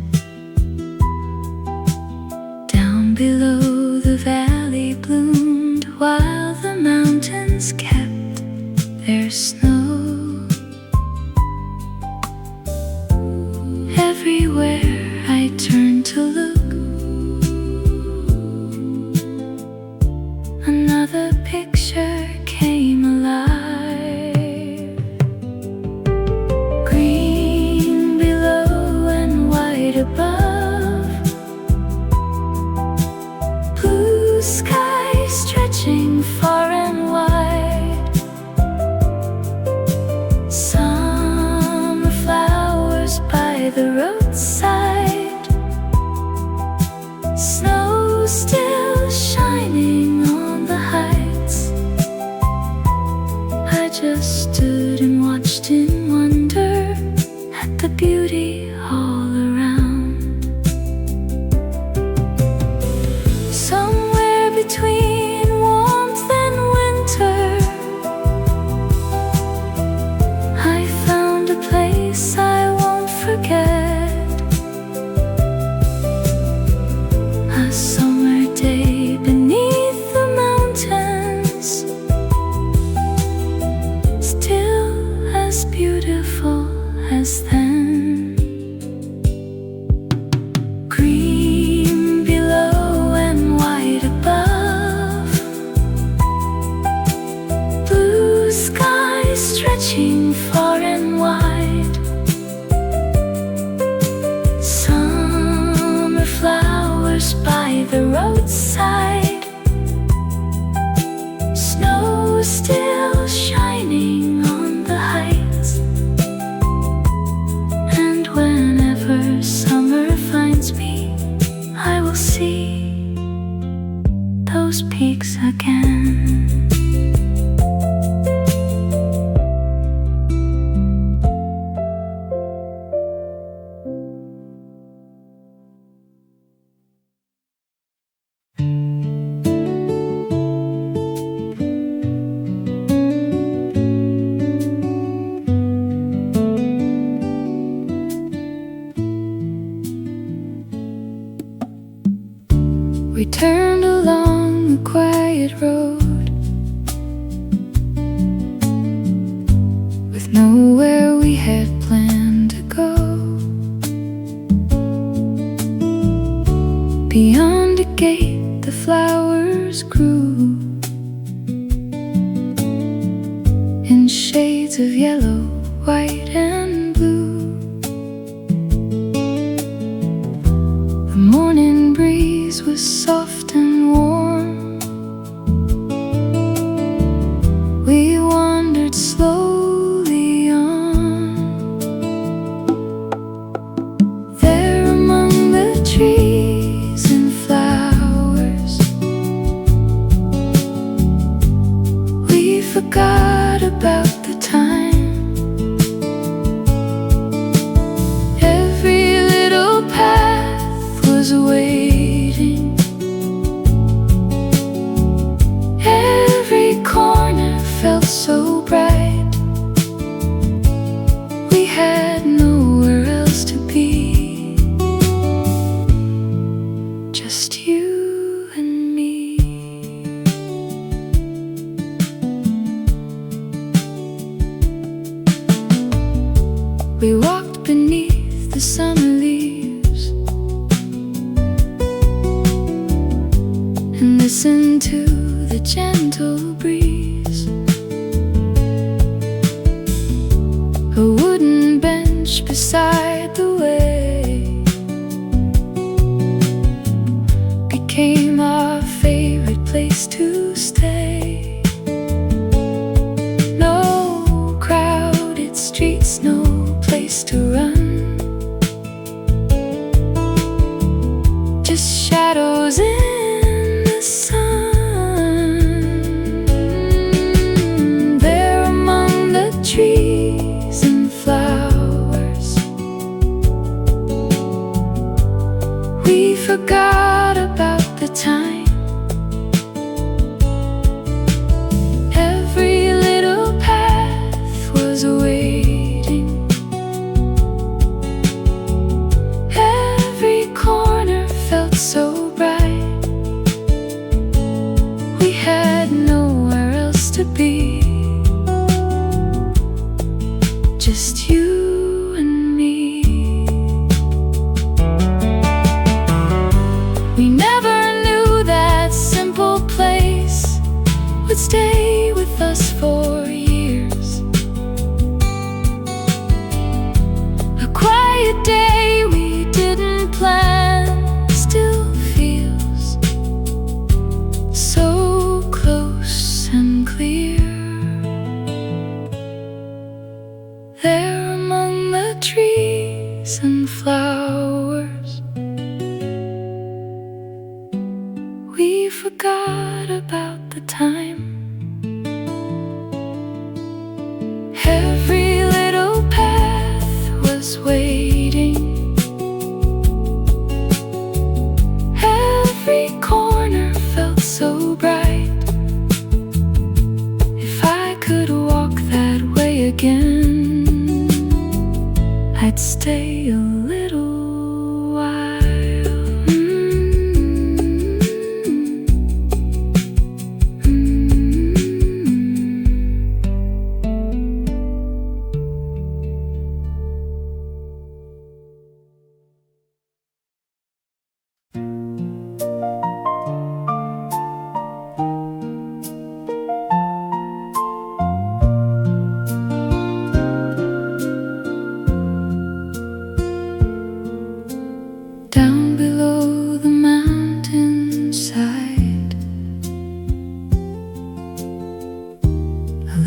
Down below the valley bloomed while the mountains kept their snow. Everywhere I turned to look, another picture came alive. Green below and white above, blue sky stretching far and wide. Summer flowers by the roadside, snow still shining on the heights. I just stood and watched in wonder at the beauty all around. Somewhere between warmth and winter, I found a place I won't forget. A summer day beneath the mountains, still as beautiful as then. stretching far and wide. Summer flowers by the roadside. Snow still shining on the heights. And whenever summer finds me, I will see those peaks again. We turned along a quiet road with nowhere we had planned to go. Beyond a gate the flowers grew in shades of yellow, white and blue. The morning breeze was soft and warm. We wandered slowly on. There among the trees and flowers, we forgot about the time. Every little path was waiting. Every corner felt so bright. We had nowhere else to be, just you and me. We walked beneath the summer leaves and listened to the gentle breeze. A wooden bench beside the way became our favorite place to stay. No crowded streets, no place to run, just shadows in the sun. There among the trees and flowers, we forgot about the time. Every little path was waiting. Every corner felt so bright. We had nowhere else to be, just you and me. We never knew that simple place would stay with us for years. A quiet day we didn't plan still feels so close and clear. There among the trees and flowers, we forgot about the time. Every little path was waiting. Every corner felt so bright. If I could walk that way again, I'd stay a little while.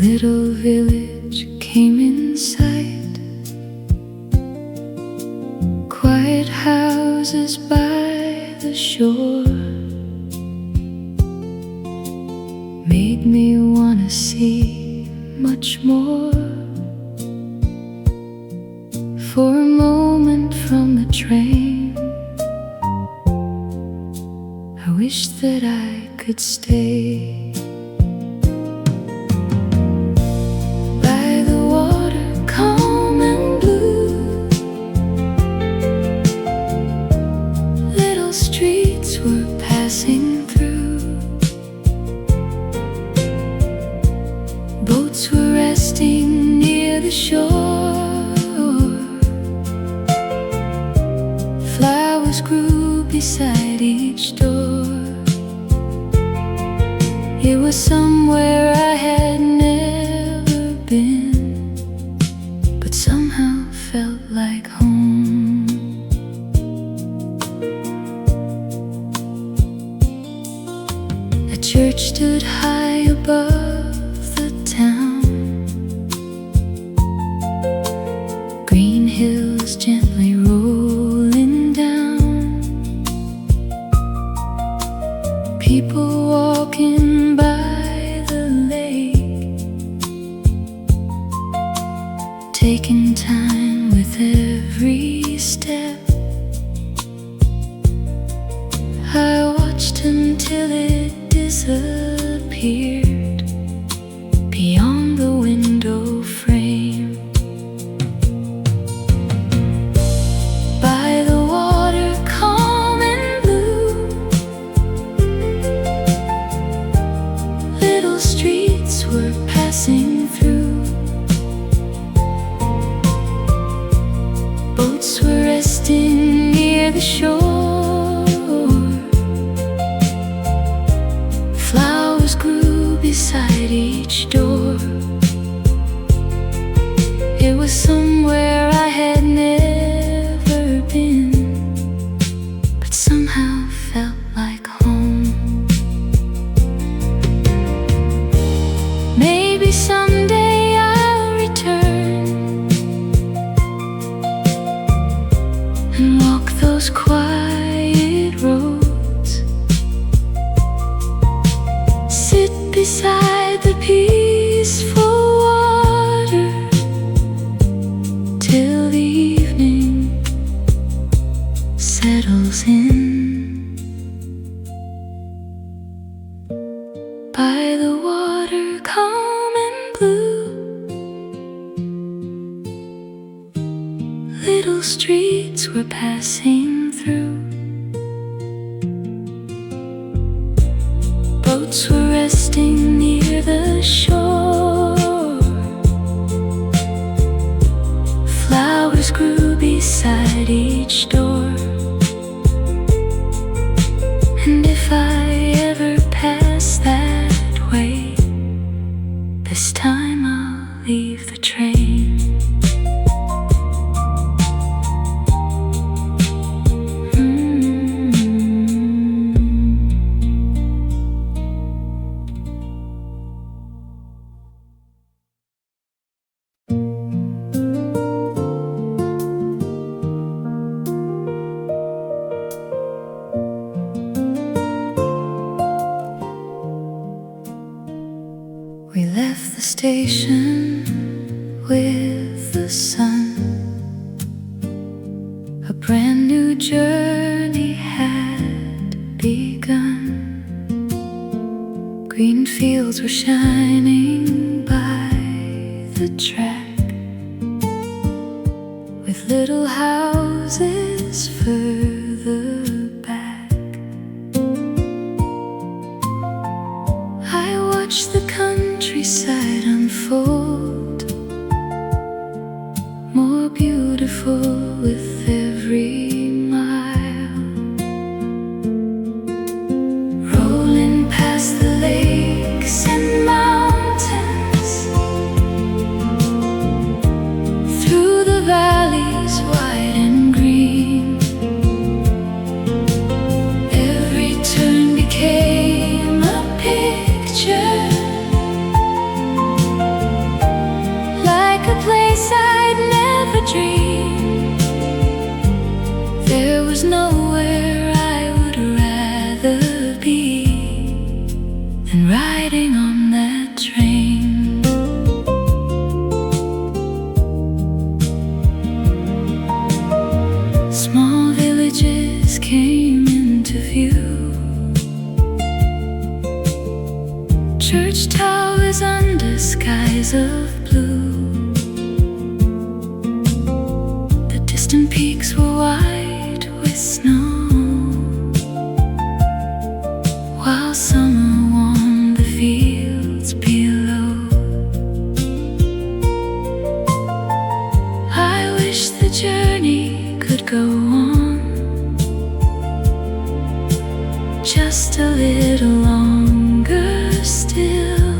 little village came in sight. Quiet houses by the shore made me wanna see much more. For a moment from the train, I wish that I could stay. By the water, calm and blue, little streets were passing through. Boats were resting near the shore. Flowers grew beside each door. It was somewhere I had never been, but somehow felt like home. A church stood high above the town. Green hills gently rolling down. People walking by the lake, taking time with every step. I watched until it disappeared beyond the window frame. By the water, calm and blue, little streets were passing through. Boats were resting near the shore. Flowers grew beside each door. It was somewhere I had never been, but somehow felt like home. Maybe someday I'll return and walk those quiet roads, sit beside the peaceful water till the evening settles in. By the water, calm and blue, little streets were passing through. Boats were resting near the shore. Flowers grew beside each door. And if I ever pass that way, this time I'll leave the train. We left the station with the sun. A brand new journey had begun. Green fields were shining by the track, with little houses further back. I watched the countryside unfold, more beautiful with every mile. Rolling past the lakes and mountains, skies of blue. The distant peaks were white with snow, while summer warmed the fields below. I wish the journey could go on just a little longer still,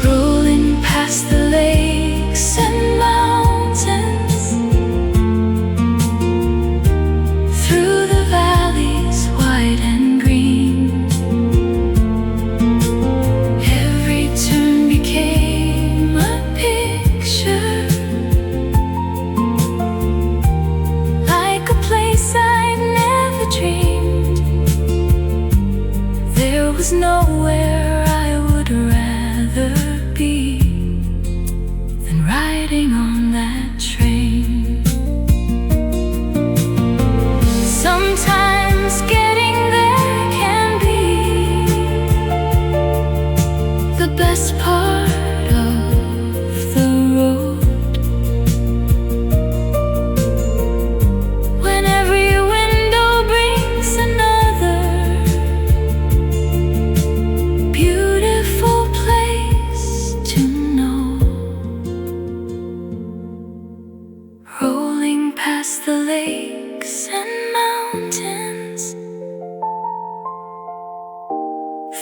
rolling past the lakes and mountains, through the valleys wide and green. Every turn became a picture, like a place I'd never dreamed. There was nowhere I would rather be than riding on that train. Sometimes getting there can be the best part of the road, when every window brings another beautiful place to know. Rolling past the lakes and mountains,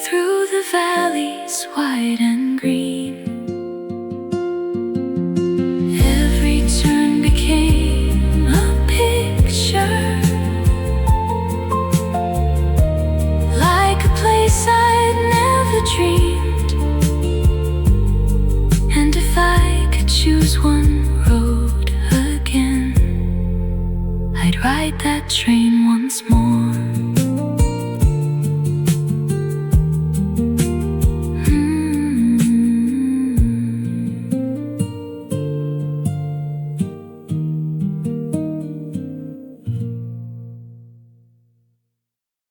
through the valleys wide and green. Every turn became a picture, like a place I'd never dreamed. And if I could choose one road again, I'd ride that train